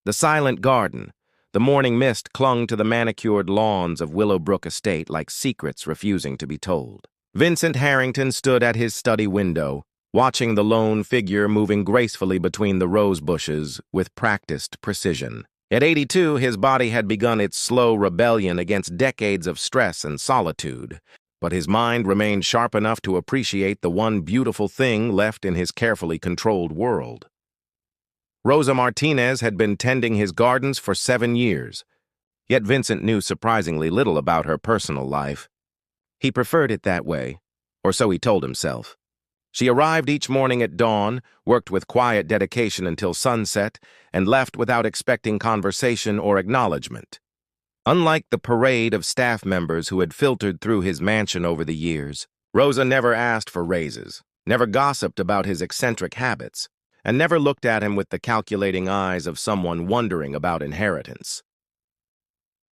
The silent garden, the morning mist clung to the manicured lawns of Willowbrook Estate like secrets refusing to be told. Vincent Harrington stood at his study window, watching the lone figure moving gracefully between the rose bushes with practiced precision. At 82, his body had begun its slow rebellion against decades of stress and solitude, but his mind remained sharp enough to appreciate the one beautiful thing left in his carefully controlled world. Rosa Martinez had been tending his gardens for 7 years, yet Vincent knew surprisingly little about her personal life. He preferred it that way, or so he told himself. She arrived each morning at dawn, worked with quiet dedication until sunset, and left without expecting conversation or acknowledgement. Unlike the parade of staff members who had filtered through his mansion over the years, Rosa never asked for raises, never gossiped about his eccentric habits, and never looked at him with the calculating eyes of someone wondering about inheritance.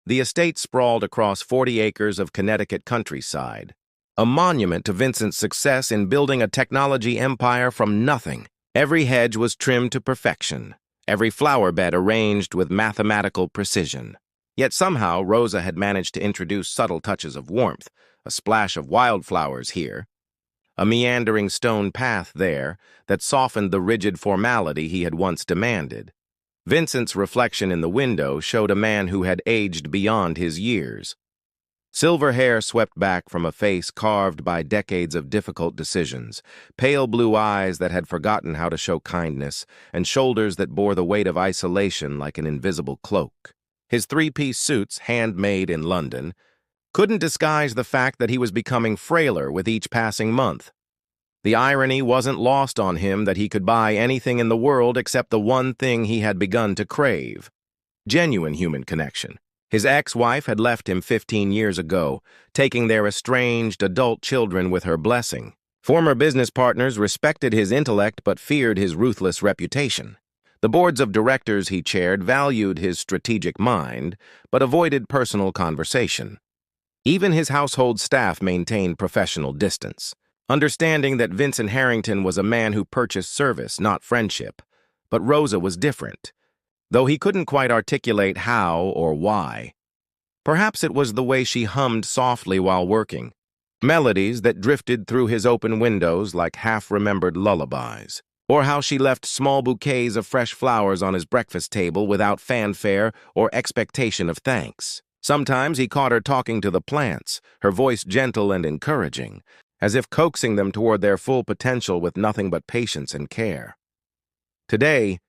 The estate sprawled across 40 acres of Connecticut countryside, a monument to Vincent's success in building a technology empire from nothing. Every hedge was trimmed to perfection, every flower bed arranged with mathematical precision. Yet somehow Rosa had managed to introduce subtle touches of warmth, a splash of wildflowers here, a meandering stone path there that softened the rigid formality he had once demanded. Vincent's reflection in the window showed a man who had aged beyond his years. Silver hair swept back from a face carved by decades of difficult decisions, pale blue eyes that had forgotten how to show kindness, and shoulders that bore the weight of isolation like an invisible cloak. His three-piece suits, handmade in London, couldn't disguise the fact that he was becoming frailer with each passing month. The irony wasn't lost on him that he could buy anything in the world except the one thing he had begun to crave: genuine human connection. His ex-wife had left him 15 years ago, taking their estranged adult children with her blessing. Former business partners respected his intellect but feared his ruthless reputation. The boards of directors he chaired valued his strategic mind but avoided personal conversation. Even his household staff maintained professional distance, understanding that Vincent Harrington was a man who purchased service, not friendship. But Rosa was different, though he couldn't quite articulate how or why. Perhaps it was the way she hummed softly while working, melodies that drifted through his open windows like half-remembered lullabies, or how she left small bouquets of fresh flowers on his breakfast table without fanfare or expectation of thanks. Sometimes he caught her talking to the plants, her voice gentle and encouraging, as if coaxing them toward their full potential with nothing but patience and care. Today,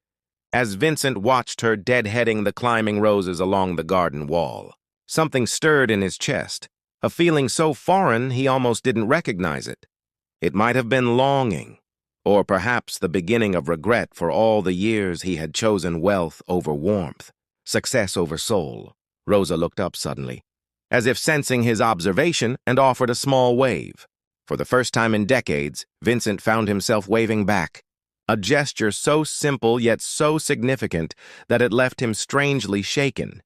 as Vincent watched her deadheading the climbing roses along the garden wall, something stirred in his chest, a feeling so foreign he almost didn't recognize it. It might have been longing, or perhaps the beginning of regret for all the years he had chosen wealth over warmth, success over soul. Rosa looked up suddenly, as if sensing his observation, and offered a small wave. For the first time in decades, Vincent found himself waving back, a gesture so simple yet so significant that it left him strangely shaken.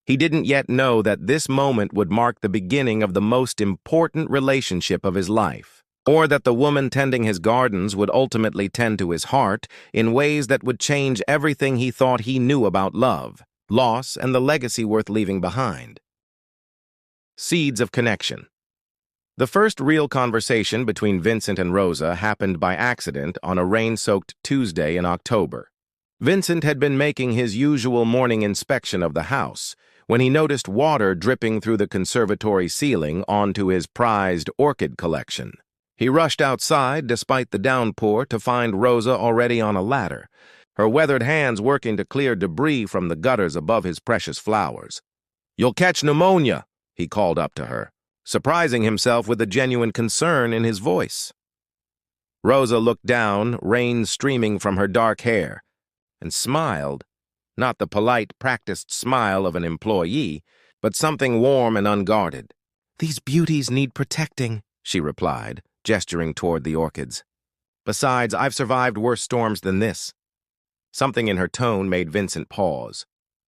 He didn't yet know that this moment would mark the beginning of the most important relationship of his life, or that the woman tending his gardens would ultimately tend to his heart in ways that would change everything he thought he knew about love, loss, and the legacy worth leaving behind. Seeds of connection. The first real conversation between Vincent and Rosa happened by accident on a rain-soaked Tuesday in October. Vincent had been making his usual morning inspection of the house when he noticed water dripping through the conservatory ceiling onto his prized orchid collection. He rushed outside despite the downpour to find Rosa already on a ladder, her weathered hands working to clear debris from the gutters above his precious flowers. "You'll catch pneumonia," he called up to her, surprising himself with a genuine concern in his voice. Rosa looked down, rain streaming from her dark hair, and smiled, not the polite, practiced smile of an employee, but something warm and unguarded. "These beauties need protecting," she replied, gesturing toward the orchids. "Besides, I've survived worse storms than this." Something in her tone made Vincent pause.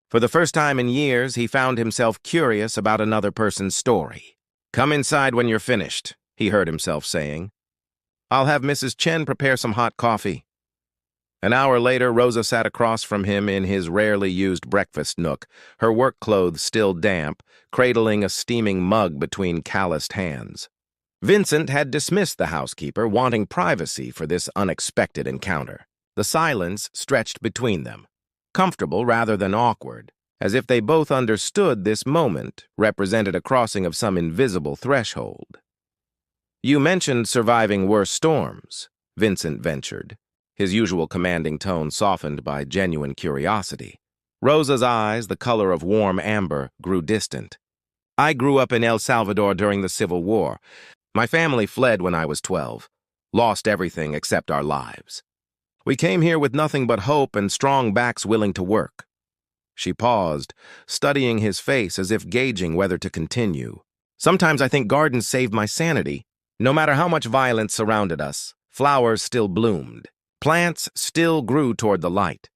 For the first time in years, he found himself curious about another person's story. "Come inside when you're finished," he heard himself saying. "I'll have Mrs. Chen prepare some hot coffee." An hour later, Rosa sat across from him in his rarely used breakfast nook, her work clothes still damp, cradling a steaming mug between calloused hands. Vincent had dismissed the housekeeper, wanting privacy for this unexpected encounter. The silence stretched between them, comfortable rather than awkward, as if they both understood this moment represented a crossing of some invisible threshold. "You mentioned surviving worse storms," Vincent ventured, his usual commanding tone softened by genuine curiosity. Rosa's eyes, the color of warm amber, grew distant. "I grew up in El Salvador during the Civil War. My family fled when I was 12, lost everything except our lives. We came here with nothing but hope and strong backs willing to work." She paused, studying his face as if gauging whether to continue. "Sometimes I think gardens saved my sanity. No matter how much violence surrounded us, flowers still bloomed. Plants still grew toward the light."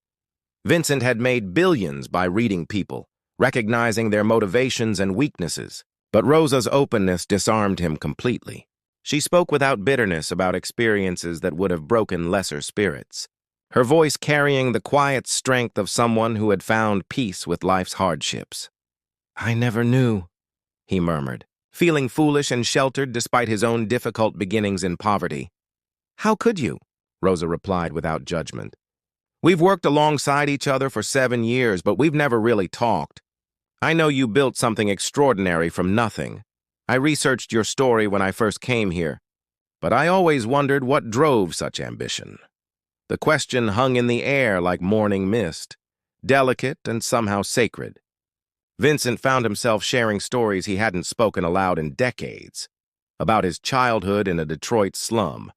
Vincent had made billions by reading people, recognizing their motivations and weaknesses, but Rosa's openness disarmed him completely. She spoke without bitterness about experiences that would have broken lesser spirits, her voice carrying the quiet strength of someone who had found peace with life's hardships. "I never knew," he murmured, feeling foolish and sheltered despite his own difficult beginnings in poverty. "How could you?" Rosa replied without judgment. "We've worked alongside each other for 7 years, but we've never really talked. I know you built something extraordinary from nothing. I researched your story when I first came here, but I always wondered what drove such ambition." The question hung in the air like morning mist, delicate and somehow sacred. Vincent found himself sharing stories he hadn't spoken aloud in decades, about his childhood in a Detroit slum,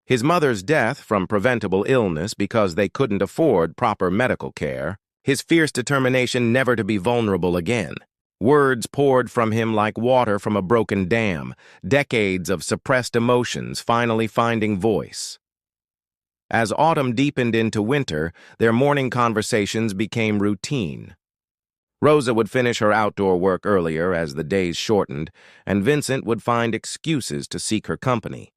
his mother's death from preventable illness because they couldn't afford proper medical care, his fierce determination never to be vulnerable again. Words poured from him like water from a broken dam, decades of suppressed emotions finally finding voice. As autumn deepened into winter, their morning conversations became routine. Rosa would finish her outdoor work earlier as the days shortened, and Vincent would find excuses to seek her company.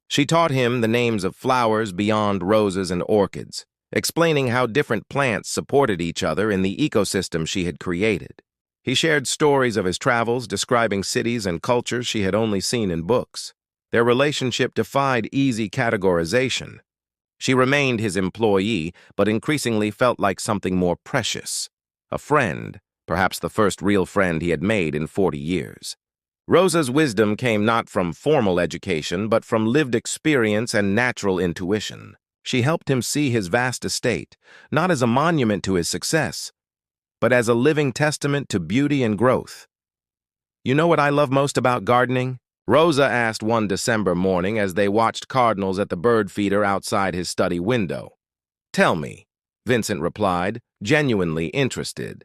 She taught him the names of flowers beyond roses and orchids, explaining how different plants supported each other in the ecosystem she had created. He shared stories of his travels, describing cities and cultures she had only seen in books. Their relationship defied easy categorization. She remained his employee, but increasingly felt like something more precious. A friend, perhaps the first real friend he had made in 40 years. Rosa's wisdom came not from formal education, but from lived experience and natural intuition. She helped him see his vast estate, not as a monument to his success, but as a living testament to beauty and growth. "You know what I love most about gardening?" Rosa asked one December morning as they watched cardinals at the bird feeder outside his study window. "Tell me," Vincent replied, genuinely interested.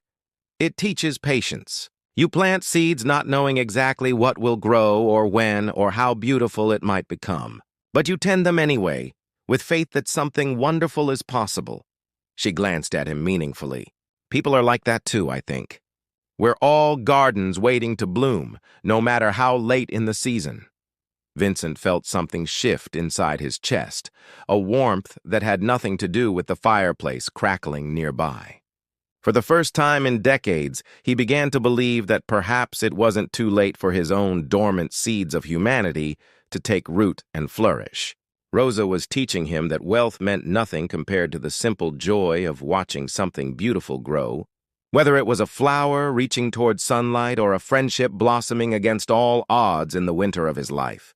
"It teaches patience. You plant seeds not knowing exactly what will grow or when or how beautiful it might become. But you tend them anyway, with faith that something wonderful is possible." She glanced at him meaningfully. "People are like that too, I think. We're all gardens waiting to bloom, no matter how late in the season." Vincent felt something shift inside his chest, a warmth that had nothing to do with the fireplace crackling nearby. For the first time in decades, he began to believe that perhaps it wasn't too late for his own dormant seeds of humanity to take root and flourish. Rosa was teaching him that wealth meant nothing compared to the simple joy of watching something beautiful grow, whether it was a flower reaching toward sunlight or a friendship blossoming against all odds in the winter of his life.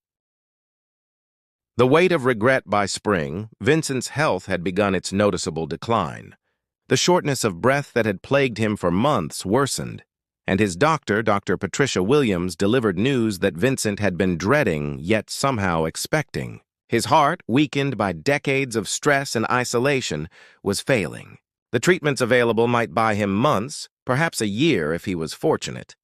The weight of regret by spring, Vincent's health had begun its noticeable decline. The shortness of breath that had plagued him for months worsened, and his doctor, Dr. Patricia Williams, delivered news that Vincent had been dreading, yet somehow expecting. His heart, weakened by decades of stress and isolation, was failing. The treatments available might buy him months, perhaps a year if he was fortunate.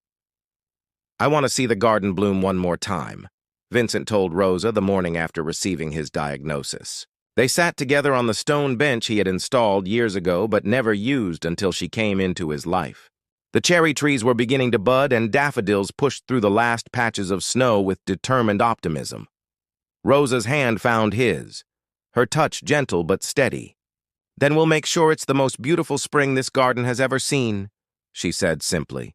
"I want to see the garden bloom one more time," Vincent told Rosa the morning after receiving his diagnosis. They sat together on the stone bench he had installed years ago but never used until she came into his life. The cherry trees were beginning to bud and daffodils pushed through the last patches of snow with determined optimism. Rosa's hand found his, her touch gentle but steady. "Then we'll make sure it's the most beautiful spring this garden has ever seen," she said simply.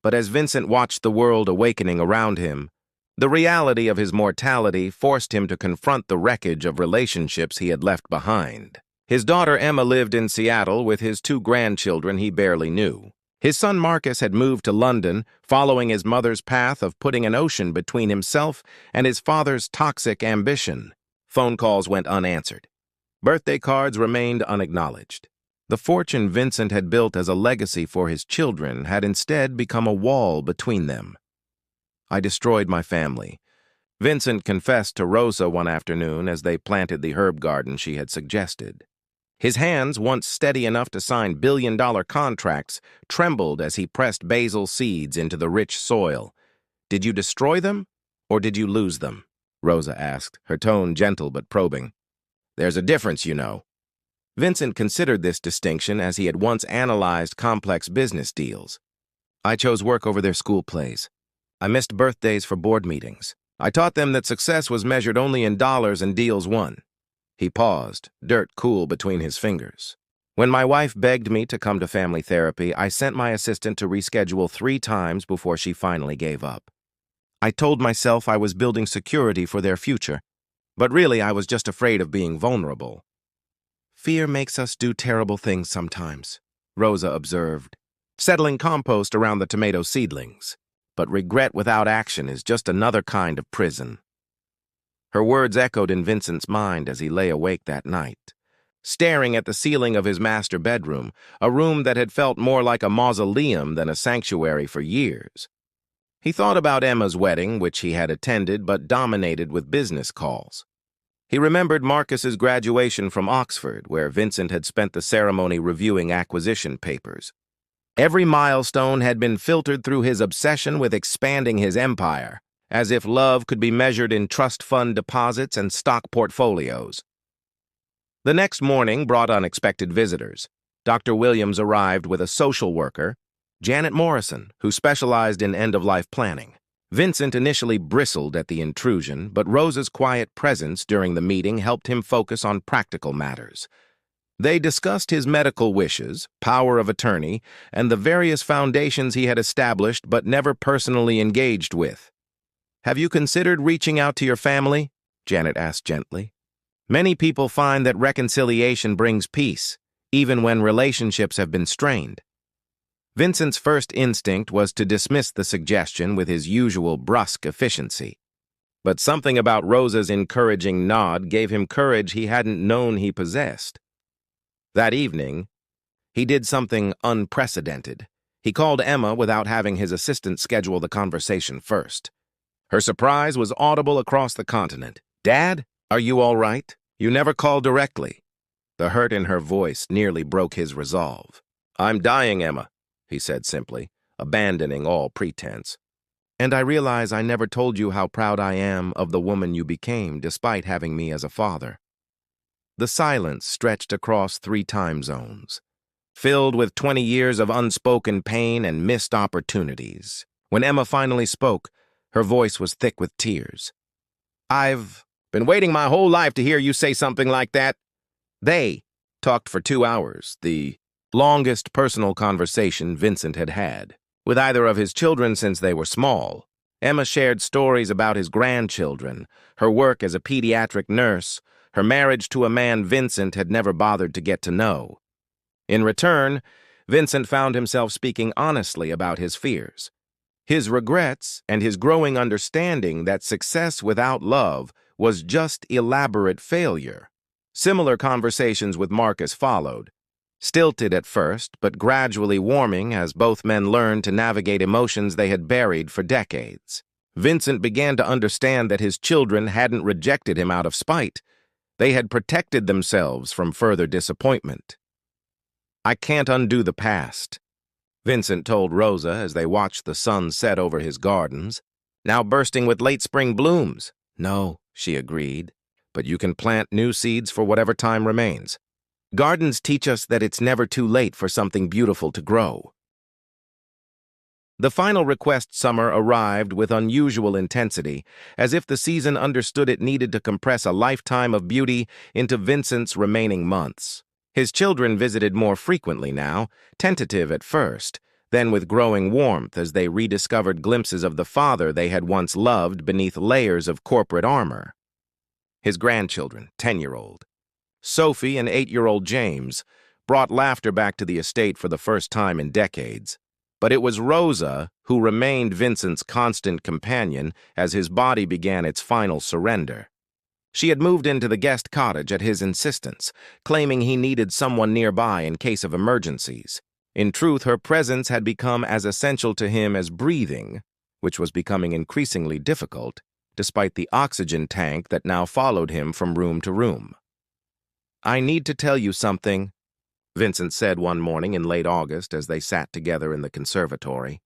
But as Vincent watched the world awakening around him, the reality of his mortality forced him to confront the wreckage of relationships he had left behind. His daughter Emma lived in Seattle with his 2 grandchildren he barely knew. His son Marcus had moved to London, following his mother's path of putting an ocean between himself and his father's toxic ambition. Phone calls went unanswered. Birthday cards remained unacknowledged. The fortune Vincent had built as a legacy for his children had instead become a wall between them. "I destroyed my family," Vincent confessed to Rosa one afternoon as they planted the herb garden she had suggested. His hands, once steady enough to sign billion-dollar contracts, trembled as he pressed basil seeds into the rich soil. "Did you destroy them, or did you lose them?" Rosa asked, her tone gentle but probing. "There's a difference, you know." Vincent considered this distinction as he had once analyzed complex business deals. "I chose work over their school plays. I missed birthdays for board meetings. I taught them that success was measured only in dollars and deals won." He paused, dirt cool between his fingers. "When my wife begged me to come to family therapy, I sent my assistant to reschedule 3 times before she finally gave up. I told myself I was building security for their future, but really I was just afraid of being vulnerable." "Fear makes us do terrible things sometimes," Rosa observed, settling compost around the tomato seedlings. "But regret without action is just another kind of prison." Her words echoed in Vincent's mind as he lay awake that night, staring at the ceiling of his master bedroom, a room that had felt more like a mausoleum than a sanctuary for years. He thought about Emma's wedding, which he had attended but dominated with business calls. He remembered Marcus's graduation from Oxford, where Vincent had spent the ceremony reviewing acquisition papers. Every milestone had been filtered through his obsession with expanding his empire, as if love could be measured in trust fund deposits and stock portfolios. The next morning brought unexpected visitors. Dr. Williams arrived with a social worker, Janet Morrison, who specialized in end-of-life planning. Vincent initially bristled at the intrusion, but Rosa's quiet presence during the meeting helped him focus on practical matters. They discussed his medical wishes, power of attorney, and the various foundations he had established but never personally engaged with. "Have you considered reaching out to your family?" Janet asked gently. "Many people find that reconciliation brings peace, even when relationships have been strained." Vincent's first instinct was to dismiss the suggestion with his usual brusque efficiency. But something about Rosa's encouraging nod gave him courage he hadn't known he possessed. That evening, he did something unprecedented. He called Emma without having his assistant schedule the conversation first. Her surprise was audible across the continent. "Dad, are you all right? You never called directly." The hurt in her voice nearly broke his resolve. "I'm dying, Emma," he said simply, abandoning all pretense. "And I realize I never told you how proud I am of the woman you became despite having me as a father." The silence stretched across 3 time zones, filled with 20 years of unspoken pain and missed opportunities. When Emma finally spoke, her voice was thick with tears. "I've been waiting my whole life to hear you say something like that." They talked for 2 hours, the longest personal conversation Vincent had had with either of his children since they were small. Emma shared stories about his grandchildren, her work as a pediatric nurse, her marriage to a man Vincent had never bothered to get to know. In return, Vincent found himself speaking honestly about his fears, his regrets, and his growing understanding that success without love was just elaborate failure. Similar conversations with Marcus followed, stilted at first, but gradually warming as both men learned to navigate emotions they had buried for decades. Vincent began to understand that his children hadn't rejected him out of spite. They had protected themselves from further disappointment. "I can't undo the past," Vincent told Rosa as they watched the sun set over his gardens, now bursting with late spring blooms. "No," she agreed, "but you can plant new seeds for whatever time remains. Gardens teach us that it's never too late for something beautiful to grow." The final request summer arrived with unusual intensity, as if the season understood it needed to compress a lifetime of beauty into Vincent's remaining months. His children visited more frequently now, tentative at first, then with growing warmth as they rediscovered glimpses of the father they had once loved beneath layers of corporate armor. His grandchildren, 10-year-old Sophie and 8-year-old James, brought laughter back to the estate for the first time in decades. But it was Rosa who remained Vincent's constant companion as his body began its final surrender. She had moved into the guest cottage at his insistence, claiming he needed someone nearby in case of emergencies. In truth, her presence had become as essential to him as breathing, which was becoming increasingly difficult, despite the oxygen tank that now followed him from room to room. "I need to tell you something," Vincent said one morning in late August as they sat together in the conservatory.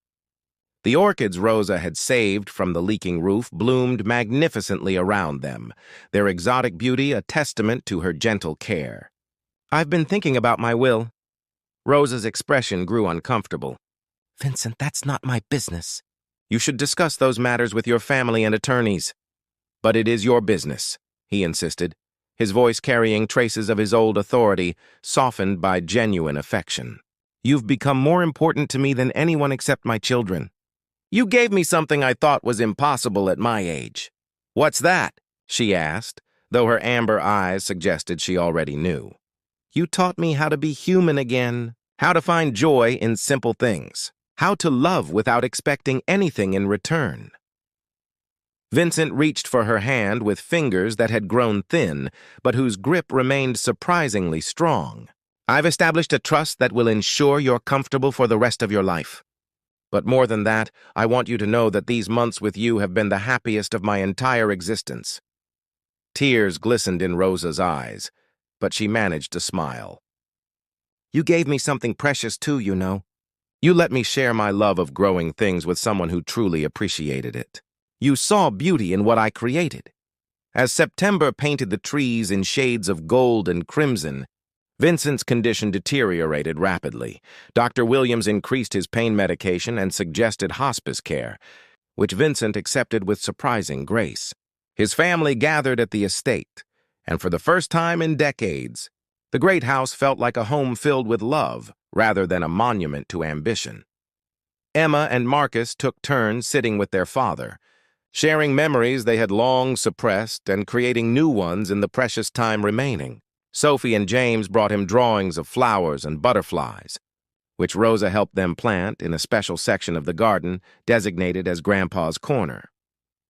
The orchids Rosa had saved from the leaking roof bloomed magnificently around them, their exotic beauty a testament to her gentle care. "I've been thinking about my will." Rosa's expression grew uncomfortable. "Vincent, that's not my business. You should discuss those matters with your family and attorneys." "But it is your business," he insisted, his voice carrying traces of his old authority, softened by genuine affection. "You've become more important to me than anyone except my children. You gave me something I thought was impossible at my age." "What's that?" she asked, though her amber eyes suggested she already knew. "You taught me how to be human again, how to find joy in simple things, how to love without expecting anything in return." Vincent reached for her hand with fingers that had grown thin, but whose grip remained surprisingly strong. "I've established a trust that will ensure you're comfortable for the rest of your life. But more than that, I want you to know that these months with you have been the happiest of my entire existence." Tears glistened in Rosa's eyes, but she managed to smile. "You gave me something precious too, you know. You let me share my love of growing things with someone who truly appreciated it. You saw beauty in what I created." As September painted the trees in shades of gold and crimson, Vincent's condition deteriorated rapidly. Dr. Williams increased his pain medication and suggested hospice care, which Vincent accepted with surprising grace. His family gathered at the estate, and for the first time in decades, the great house felt like a home filled with love rather than a monument to ambition. Emma and Marcus took turns sitting with their father, sharing memories they had long suppressed and creating new ones in the precious time remaining. Sophie and James brought him drawings of flowers and butterflies, which Rosa helped them plant in a special section of the garden designated as Grandpa's Corner.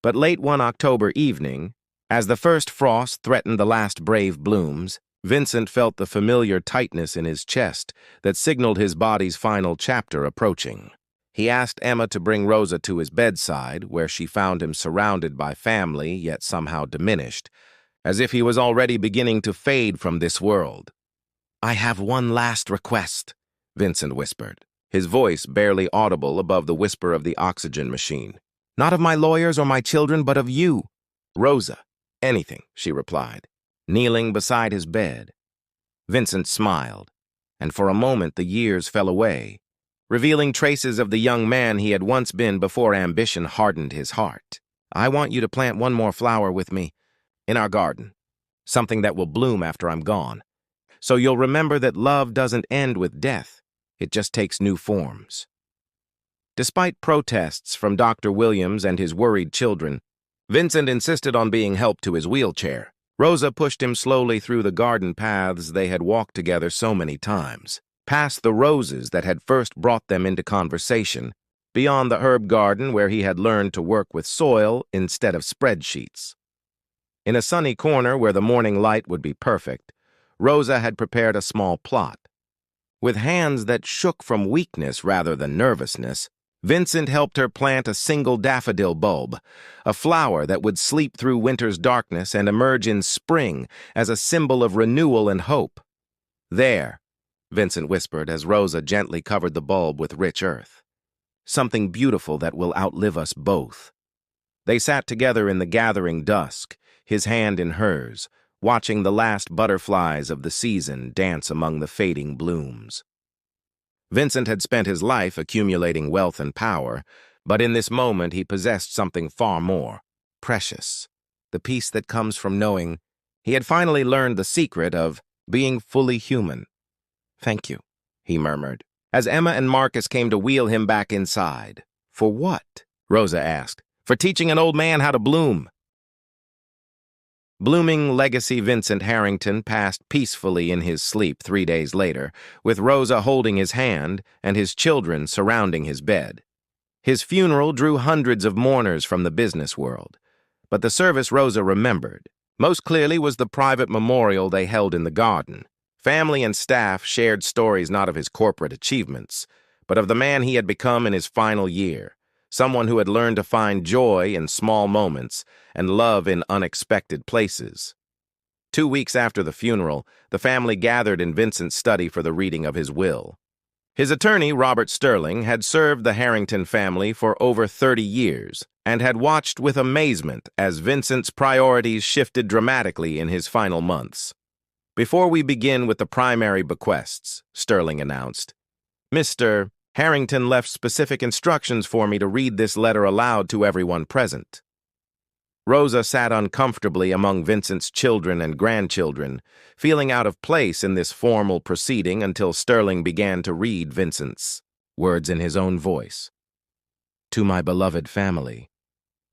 But late one October evening, as the first frost threatened the last brave blooms, Vincent felt the familiar tightness in his chest that signaled his body's final chapter approaching. He asked Emma to bring Rosa to his bedside, where she found him surrounded by family, yet somehow diminished, as if he was already beginning to fade from this world. "I have one last request," Vincent whispered, his voice barely audible above the whisper of the oxygen machine. "Not of my lawyers or my children, but of you." "Rosa, anything," she replied, kneeling beside his bed. Vincent smiled, and for a moment the years fell away, revealing traces of the young man he had once been before ambition hardened his heart. "I want you to plant one more flower with me, in our garden, something that will bloom after I'm gone. So you'll remember that love doesn't end with death, it just takes new forms." Despite protests from Dr. Williams and his worried children, Vincent insisted on being helped to his wheelchair. Rosa pushed him slowly through the garden paths they had walked together so many times, past the roses that had first brought them into conversation, beyond the herb garden where he had learned to work with soil instead of spreadsheets. In a sunny corner where the morning light would be perfect, Rosa had prepared a small plot. With hands that shook from weakness rather than nervousness, Vincent helped her plant a single daffodil bulb, a flower that would sleep through winter's darkness and emerge in spring as a symbol of renewal and hope. "There," Vincent whispered as Rosa gently covered the bulb with rich earth. "Something beautiful that will outlive us both." They sat together in the gathering dusk, his hand in hers, watching the last butterflies of the season dance among the fading blooms. Vincent had spent his life accumulating wealth and power, but in this moment he possessed something far more precious, the peace that comes from knowing he had finally learned the secret of being fully human. "Thank you," he murmured, as Emma and Marcus came to wheel him back inside. "For what?" Rosa asked. "For teaching an old man how to bloom." Blooming legacy Vincent Harrington passed peacefully in his sleep 3 days later, with Rosa holding his hand and his children surrounding his bed. His funeral drew hundreds of mourners from the business world, but the service Rosa remembered most clearly was the private memorial they held in the garden. Family and staff shared stories not of his corporate achievements, but of the man he had become in his final year, someone who had learned to find joy in small moments and love in unexpected places. 2 weeks after the funeral, the family gathered in Vincent's study for the reading of his will. His attorney, Robert Sterling, had served the Harrington family for over 30 years and had watched with amazement as Vincent's priorities shifted dramatically in his final months. "Before we begin with the primary bequests," Sterling announced, "Mr. Harrington left specific instructions for me to read this letter aloud to everyone present." Rosa sat uncomfortably among Vincent's children and grandchildren, feeling out of place in this formal proceeding until Sterling began to read Vincent's words in his own voice. "To my beloved family,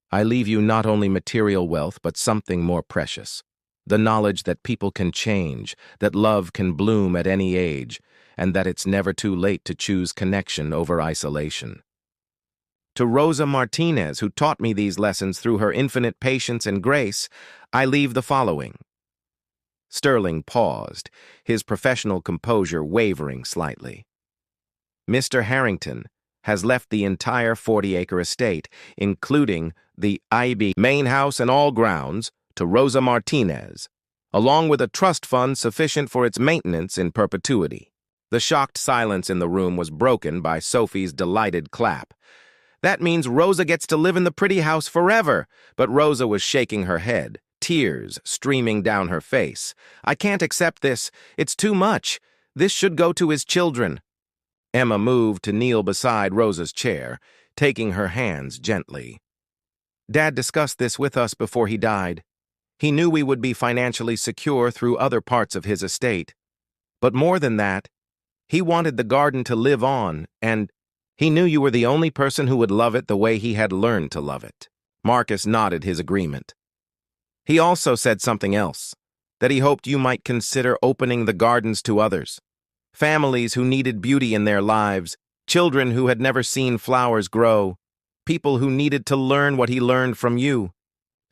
I leave you not only material wealth but something more precious, the knowledge that people can change, that love can bloom at any age, and that it's never too late to choose connection over isolation. To Rosa Martinez, who taught me these lessons through her infinite patience and grace, I leave the following." Sterling paused, his professional composure wavering slightly. "Mr. Harrington has left the entire 40-acre estate, including the IB main house and all grounds, to Rosa Martinez, along with a trust fund sufficient for its maintenance in perpetuity." The shocked silence in the room was broken by Sophie's delighted clap. "That means Rosa gets to live in the pretty house forever." But Rosa was shaking her head, tears streaming down her face. "I can't accept this. It's too much. This should go to his children." Emma moved to kneel beside Rosa's chair, taking her hands gently. "Dad discussed this with us before he died. He knew we would be financially secure through other parts of his estate. But more than that, he wanted the garden to live on, and he knew you were the only person who would love it the way he had learned to love it." Marcus nodded his agreement. "He also said something else, that he hoped you might consider opening the gardens to others. Families who needed beauty in their lives, children who had never seen flowers grow, people who needed to learn what he learned from you."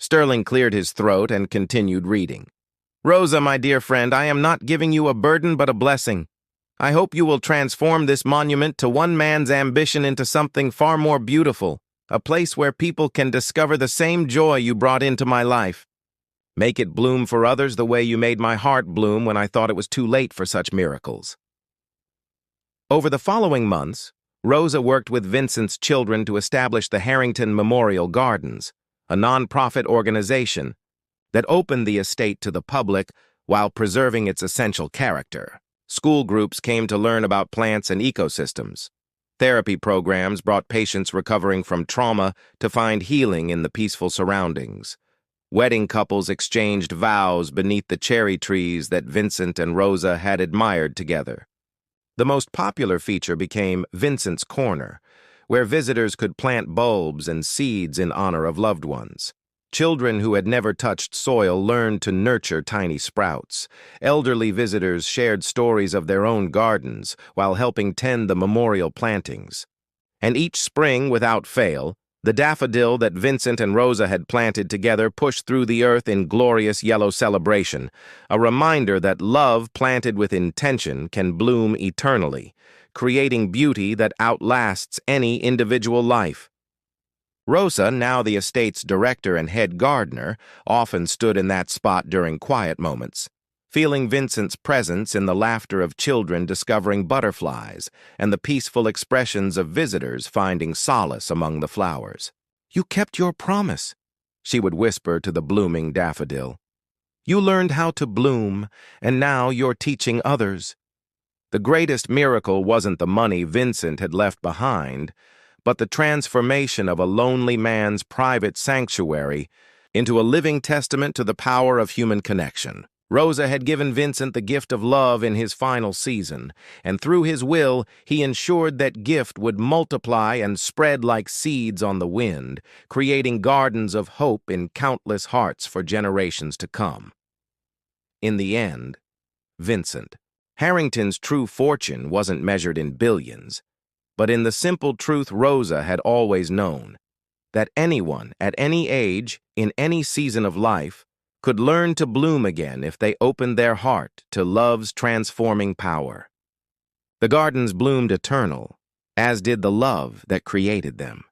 Sterling cleared his throat and continued reading. "Rosa, my dear friend, I am not giving you a burden but a blessing. I hope you will transform this monument to one man's ambition into something far more beautiful, a place where people can discover the same joy you brought into my life. Make it bloom for others the way you made my heart bloom when I thought it was too late for such miracles." Over the following months, Rosa worked with Vincent's children to establish the Harrington Memorial Gardens, a non-profit organization that opened the estate to the public while preserving its essential character. School groups came to learn about plants and ecosystems. Therapy programs brought patients recovering from trauma to find healing in the peaceful surroundings. Wedding couples exchanged vows beneath the cherry trees that Vincent and Rosa had admired together. The most popular feature became Vincent's Corner, where visitors could plant bulbs and seeds in honor of loved ones. Children who had never touched soil learned to nurture tiny sprouts. Elderly visitors shared stories of their own gardens while helping tend the memorial plantings. And each spring, without fail, the daffodil that Vincent and Rosa had planted together pushed through the earth in glorious yellow celebration, a reminder that love planted with intention can bloom eternally, creating beauty that outlasts any individual life. Rosa, now the estate's director and head gardener, often stood in that spot during quiet moments, feeling Vincent's presence in the laughter of children discovering butterflies and the peaceful expressions of visitors finding solace among the flowers. "You kept your promise," she would whisper to the blooming daffodil. "You learned how to bloom, and now you're teaching others." The greatest miracle wasn't the money Vincent had left behind, but the transformation of a lonely man's private sanctuary into a living testament to the power of human connection. Rosa had given Vincent the gift of love in his final season, and through his will, he ensured that gift would multiply and spread like seeds on the wind, creating gardens of hope in countless hearts for generations to come. In the end, Vincent Harrington's true fortune wasn't measured in billions, but in the simple truth Rosa had always known, that anyone at any age, in any season of life, could learn to bloom again if they opened their heart to love's transforming power. The gardens bloomed eternal, as did the love that created them.